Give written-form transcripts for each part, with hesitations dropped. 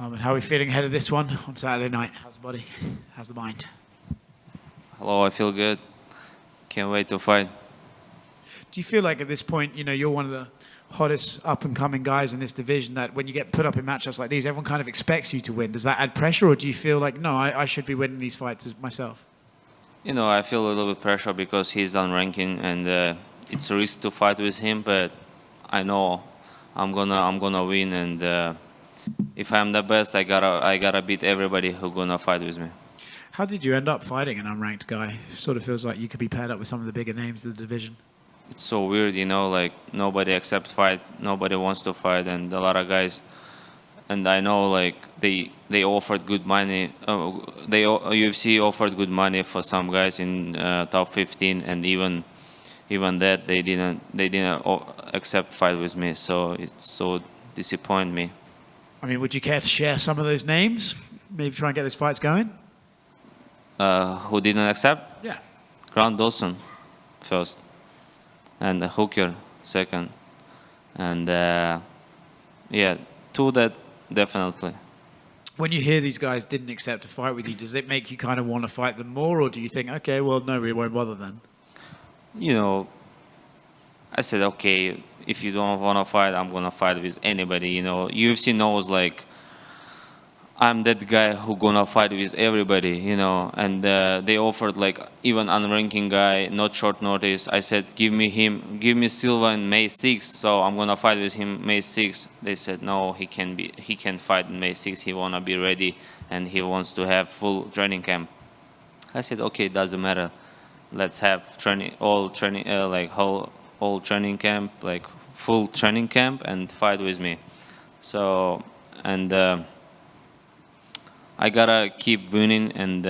And how are we feeling ahead of this one on Saturday night? How's the body? How's the mind? Hello, I feel good. Can't wait to fight. Do you feel like at this point, you're one of the hottest up-and-coming guys in this division, that when you get put up in matchups like these, everyone kind of expects you to win? Does that add pressure, or do you feel like, no, I should be winning these fights myself? I feel a little bit pressure because he's on ranking, and it's a risk to fight with him. But I know I'm gonna win, and if I'm the best, I gotta beat everybody who gonna fight with me. How did you end up fighting an unranked guy? Sort of feels like you could be paired up with some of the bigger names of the division. It's so weird, like nobody accepts fight, nobody wants to fight, and a lot of guys. And I know like they offered good money. UFC offered good money for some guys in top 15, and even that they didn't accept fight with me. So it's so disappoint me. I mean, would you care to share some of those names? Maybe try and get those fights going? Who didn't accept? Yeah. Grant Dawson first, and Hooker second, and yeah, two that definitely. When you hear these guys didn't accept a fight with you, does it make you kind of want to fight them more, or do you think, okay, well, no, we won't bother then? I said, okay, if you don't want to fight, I'm gonna fight with anybody. UFC knows like I'm that guy who gonna fight with everybody, and they offered like even unranking guy, not short notice. I said, give me Silva in May 6th, so I'm gonna fight with him May 6th. They said, no, he can fight in May 6th. He wanna be ready, and he wants to have full training camp. I said, okay, doesn't matter. Let's have all training camp, like full training camp, and fight with me. So and. I gotta keep winning, and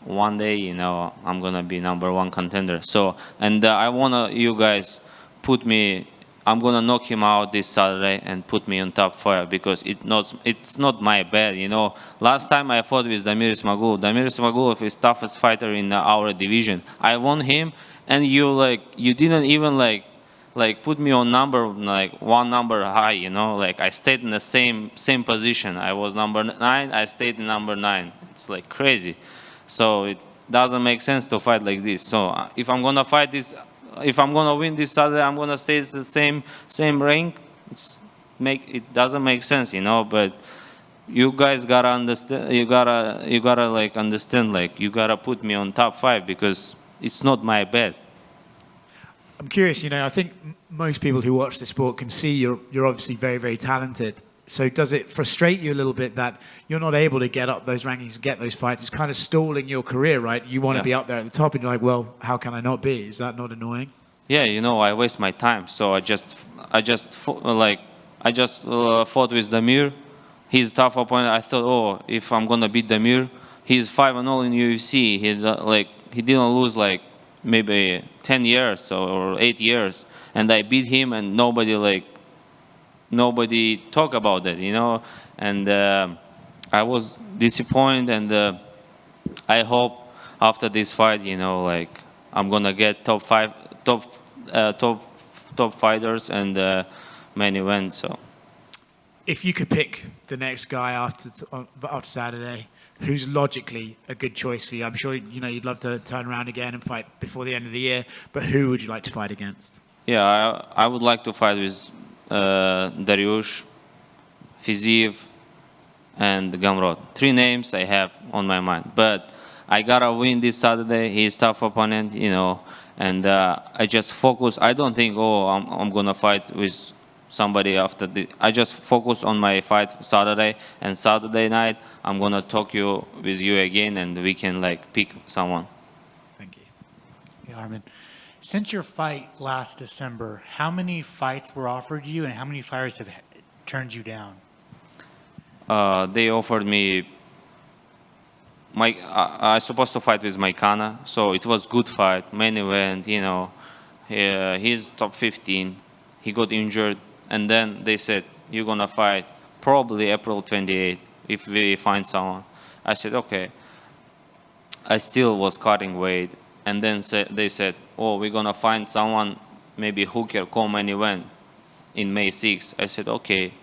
one day, I'm gonna be #1 contender. So, and I wanna you guys put me. I'm gonna knock him out this Saturday and put me on top 5 because it's not my bad. Last time I fought with Damir Ismagulov. Damir Ismagulov is toughest fighter in our division. I won him, and you didn't even put me on one number high, like I stayed in the same position. I was number 9, I stayed in number 9. It's like crazy. So it doesn't make sense to fight like this. So if I'm gonna fight this, if I'm gonna win this Saturday, I'm gonna stay in the same rank. It doesn't make sense, but you guys gotta understand, you gotta understand, you gotta put me on top 5 because it's not my bad. I'm curious, I think most people who watch the sport can see you're obviously very, very talented. So does it frustrate you a little bit that you're not able to get up those rankings and get those fights? It's kind of stalling your career, right? You want to be up there at the top, and you're like, well, how can I not be? Is that not annoying? Yeah, I waste my time. So I just fought with Damir. He's a tough opponent. I thought, oh, if I'm gonna beat Damir, he's 5-0 in UFC. He didn't lose maybe 10 years or 8 years, and I beat him, and nobody talk about that, and I was disappointed, and I hope after this fight, I'm gonna get top fighters and main event. So if you could pick the next guy after Saturday, who's logically a good choice for you? I'm sure you'd love to turn around again and fight before the end of the year, but who would you like to fight against? Yeah, I would like to fight with Dariush, Fiziev, and Gamrot. 3 names I have on my mind, but I gotta win this Saturday. He's a tough opponent, and I just focus. I don't think, I'm gonna fight with somebody after I just focus on my fight Saturday, and Saturday night I'm gonna talk with you again, and we can pick someone. Thank you. Hey, Arman, since your fight last December, how many fights were offered you, and how many fighters have turned you down? They offered me. I supposed to fight with Maikana, so it was good fight, main event. He's top 15. He got injured. And then they said, you're going to fight probably April 28th if we find someone. I said, okay. I still was cutting weight. And then they said, oh, we're going to find someone, maybe Hooker, co-main event in May 6th. I said, okay.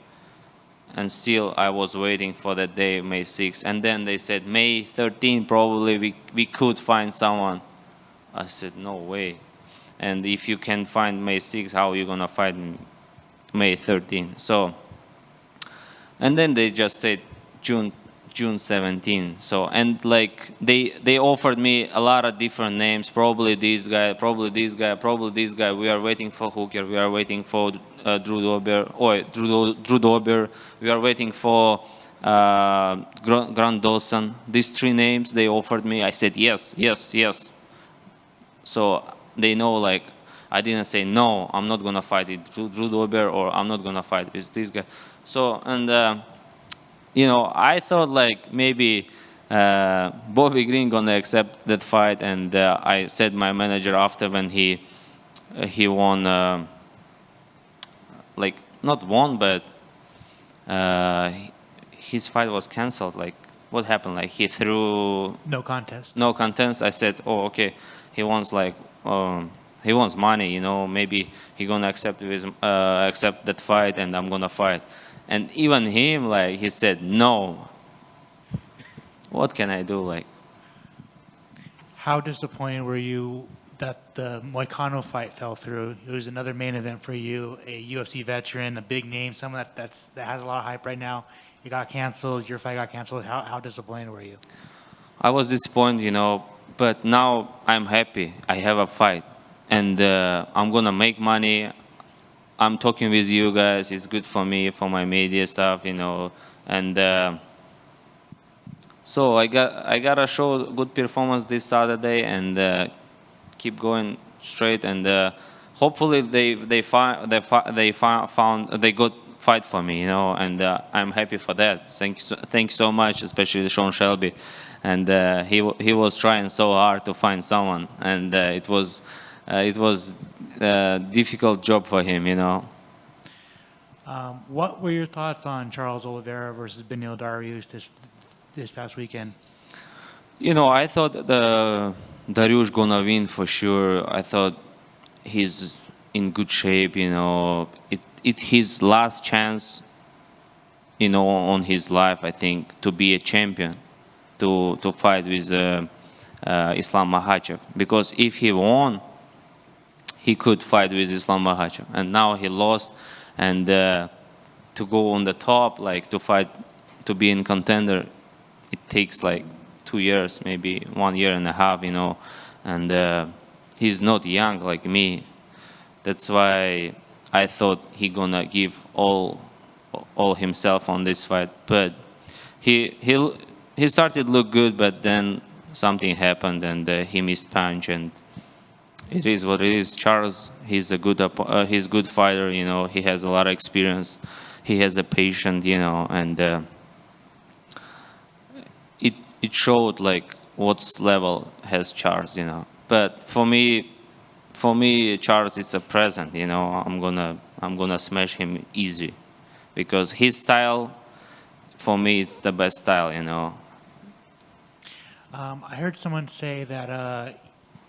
and still I was waiting for that day, May 6th. And then they said May 13th probably we could find someone. I said no way. And if you can find May 6th, how are you gonna find May 13th? So, and then they just said June 17. So, and like they offered me a lot of different names. Probably this guy, probably this guy, probably this guy. We are waiting for Hooker. We are waiting for Drew Dober. Drew Dober. We are waiting for Grant Dawson. These three names they offered me. I said yes, yes, yes. So they know like I didn't say no. I'm not gonna fight it Drew Dober, or I'm not gonna fight with this guy. So and. You know, I thought like maybe Bobby Green gonna accept that fight, and I said my manager after when he won, like not won, but his fight was canceled. Like what happened? Like he threw No contest. no contest. I said, oh okay, he wants like he wants money. You know, maybe he gonna accept that fight, and I'm gonna fight. And even him, like, he said, no. What can I do? Like, How disappointed were you that the Moicano fight fell through? It was another main event for you, a UFC veteran, a big name, someone that has a lot of hype right now. It got canceled. Your fight got canceled. How disappointed were you? I was disappointed, you know, but now I'm happy. I have a fight, and I'm gonna make money. I'm talking with you guys. It's good for me, for my media stuff, you know, and so I gotta show good performance this Saturday and keep going straight, and hopefully they found they got fight for me, you know, and I'm happy for that. Thank you so much, especially Sean Shelby, and he was trying so hard to find someone, and it was difficult job for him, you know. What were your thoughts on Charles Oliveira versus Beneil Dariush this past weekend? You know, I thought Dariush gonna win for sure. I thought he's in good shape, you know. It his last chance, you know, on his life, I think, to be a champion, to fight with Islam Makhachev. Because if he won, he could fight with Islam Makhachev, and now he lost, and to go on the top, like to fight, to be in contender, it takes like 2 years, maybe 1 year and a half, you know, and he's not young like me. That's why I thought he gonna give all himself on this fight, but he started to look good, but then something happened, and he missed punch, and it is what it is. Charles, he's a good fighter, you know. He has a lot of experience. He has a patience, you know, and it showed like what level has Charles, you know. But for me, Charles, it's a present, you know. I'm gonna smash him easy, because his style, for me, it's the best style, you know. I heard someone say that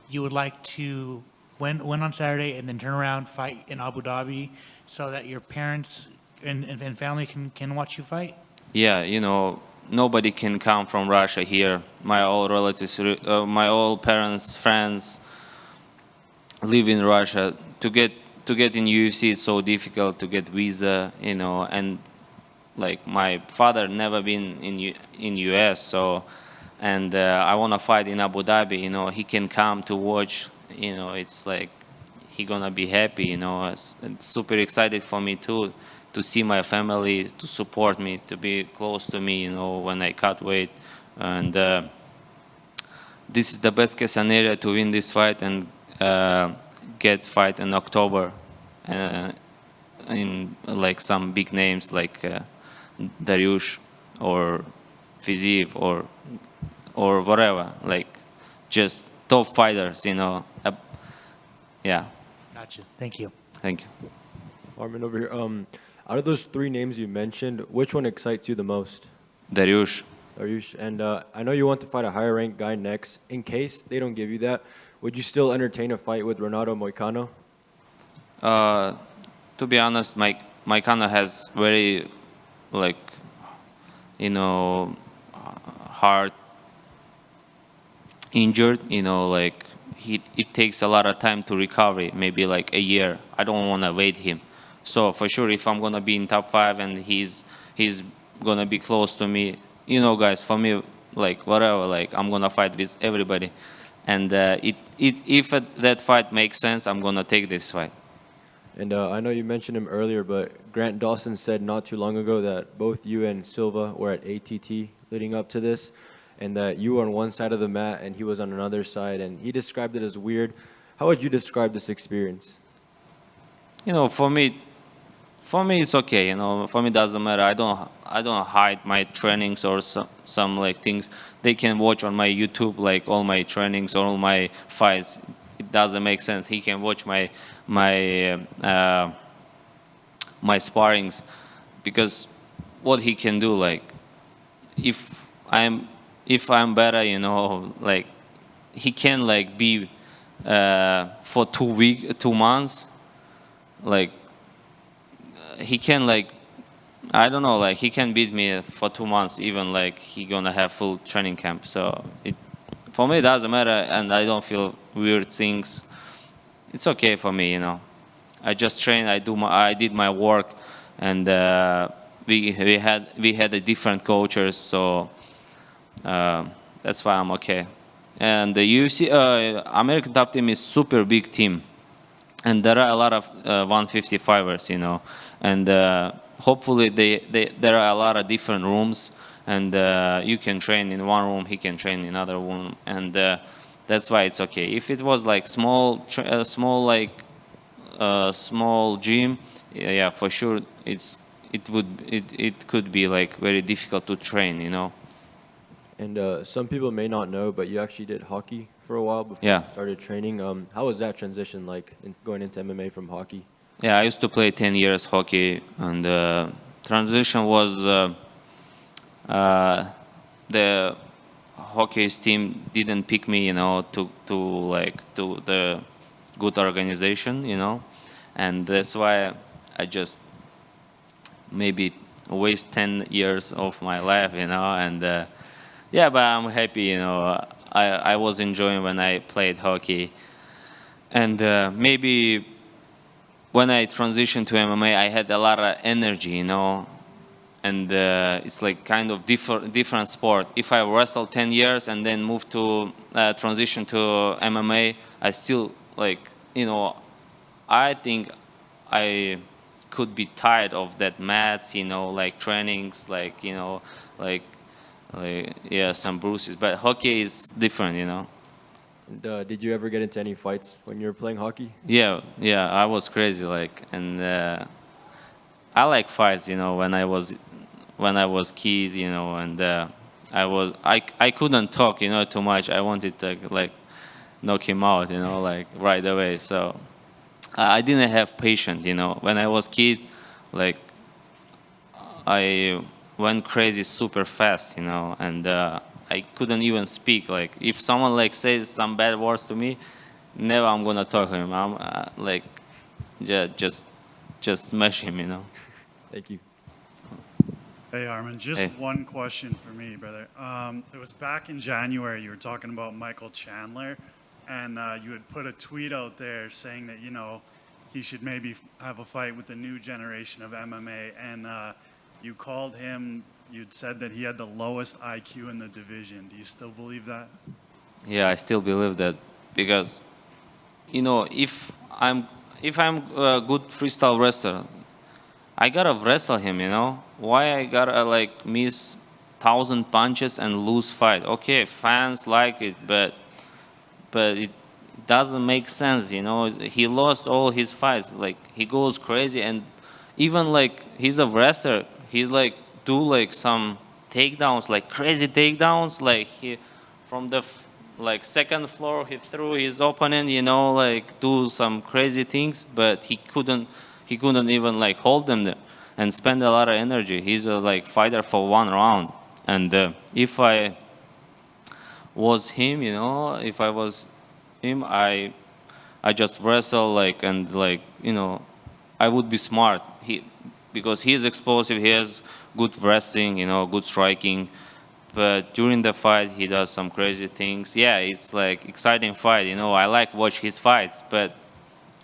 you would like to win on Saturday and then turn around, fight in Abu Dhabi, so that your parents and family can watch you fight? Yeah, you know, nobody can come from Russia here. My all relatives, my all parents, friends live in Russia. To get in UFC, it's so difficult to get visa, you know, and like my father never been in US, so. And I want to fight in Abu Dhabi, you know. He can come to watch, you know. It's like he gonna be happy, you know. It's super excited for me too, to see my family, to support me, to be close to me, you know, when I cut weight. And this is the best case scenario to win this fight and get fight in October, in like some big names like Dariush or Fiziev or whatever, like just top fighters, you know. Yeah. Gotcha. Thank you. Thank you. Arman, over here. Out of those three names you mentioned, which one excites you the most? Dariush. Dariush. And I know you want to fight a higher ranked guy next. In case they don't give you that, would you still entertain a fight with Renato Moicano? To be honest, Moicano has very like, you know, heart injured, you know, like it takes a lot of time to recover, maybe like a year. I don't want to wait him. So for sure, if I'm gonna be in top 5 and he's gonna be close to me, you know, guys, for me, like whatever, like I'm gonna fight with everybody, and if that fight makes sense, I'm gonna take this fight. And I know you mentioned him earlier, but Grant Dawson said not too long ago that both you and Silva were at ATT leading up to this, and that you were on one side of the mat and he was on another side, and he described it as weird. How would you describe this experience? You know, for me it's okay. You know, for me it doesn't matter. I don't hide my trainings or some like things. They can watch on my YouTube like all my trainings or all my fights. It doesn't make sense. He can watch my sparrings, because what he can do, like if I'm better, you know, like he can like be for 2 months, like he can like, I don't know, like he can beat me for 2 months, even like he gonna have full training camp. So for me it doesn't matter, and I don't feel weird things. It's okay for me, you know. I just train. I did my work, and we had a different coaches, so that's why I'm okay. And the UFC American Top Team is super big team, and there are a lot of 155ers, you know, and hopefully there are a lot of different rooms, and you can train in one room, he can train in another room, and that's why it's okay. If it was like small gym, yeah, for sure it could be like very difficult to train, you know. And some people may not know, but you actually did hockey for a while before Yeah. you started training. How was that transition like going into MMA from hockey? Yeah, I used to play 10 years hockey, and transition was the hockey's team didn't pick me, you know, to the good organization, you know, and that's why I just maybe waste 10 years of my life, you know, and yeah, but I'm happy, you know. I was enjoying when I played hockey, and maybe when I transitioned to MMA, I had a lot of energy, you know, and it's like kind of different sport. If I wrestled 10 years and then moved to transition to MMA, I still like, you know, I think I could be tired of that mats, you know, like trainings, like, you know, like yeah, some bruises. But hockey is different, you know. And, did you ever get into any fights when you were playing hockey? Yeah, I was crazy, like, and I like fights, you know, when I was kid, you know, and I couldn't talk, you know, too much. I wanted to like knock him out, you know, like right away. So I didn't have patience, you know. When I was kid, like I went crazy super fast, you know, and I couldn't even speak. Like if someone like says some bad words to me, never I'm gonna talk to him. I'm like just smash him, you know. Thank you. Hey, Arman, just Hey. one question for me, brother. It was back in January, you were talking about Michael Chandler, and you had put a tweet out there saying that, you know, he should maybe have a fight with the new generation of MMA, and you called him, you'd said that he had the lowest IQ in the division. Do you still believe that? Yeah, I still believe that, because, you know, if I'm a good freestyle wrestler, I gotta wrestle him, you know. Why I gotta like miss 1,000 punches and lose fight? Okay, fans like it, but it doesn't make sense, you know. He lost all his fights. Like he goes crazy, and even like he's a wrestler, he's like do like some takedowns, like crazy takedowns, like he from the like second floor he threw his opponent, you know, like do some crazy things, but he couldn't even like hold them there and spend a lot of energy. He's a like fighter for one round, and if I was him, you know, if I was him, I just wrestle like, and like, you know, I would be smart. because he is explosive, he has good wrestling, you know, good striking. But during the fight, he does some crazy things. Yeah, it's like exciting fight, you know. I like watch his fights, but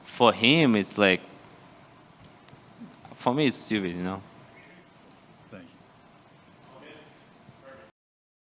for him, it's like, for me, it's stupid, you know.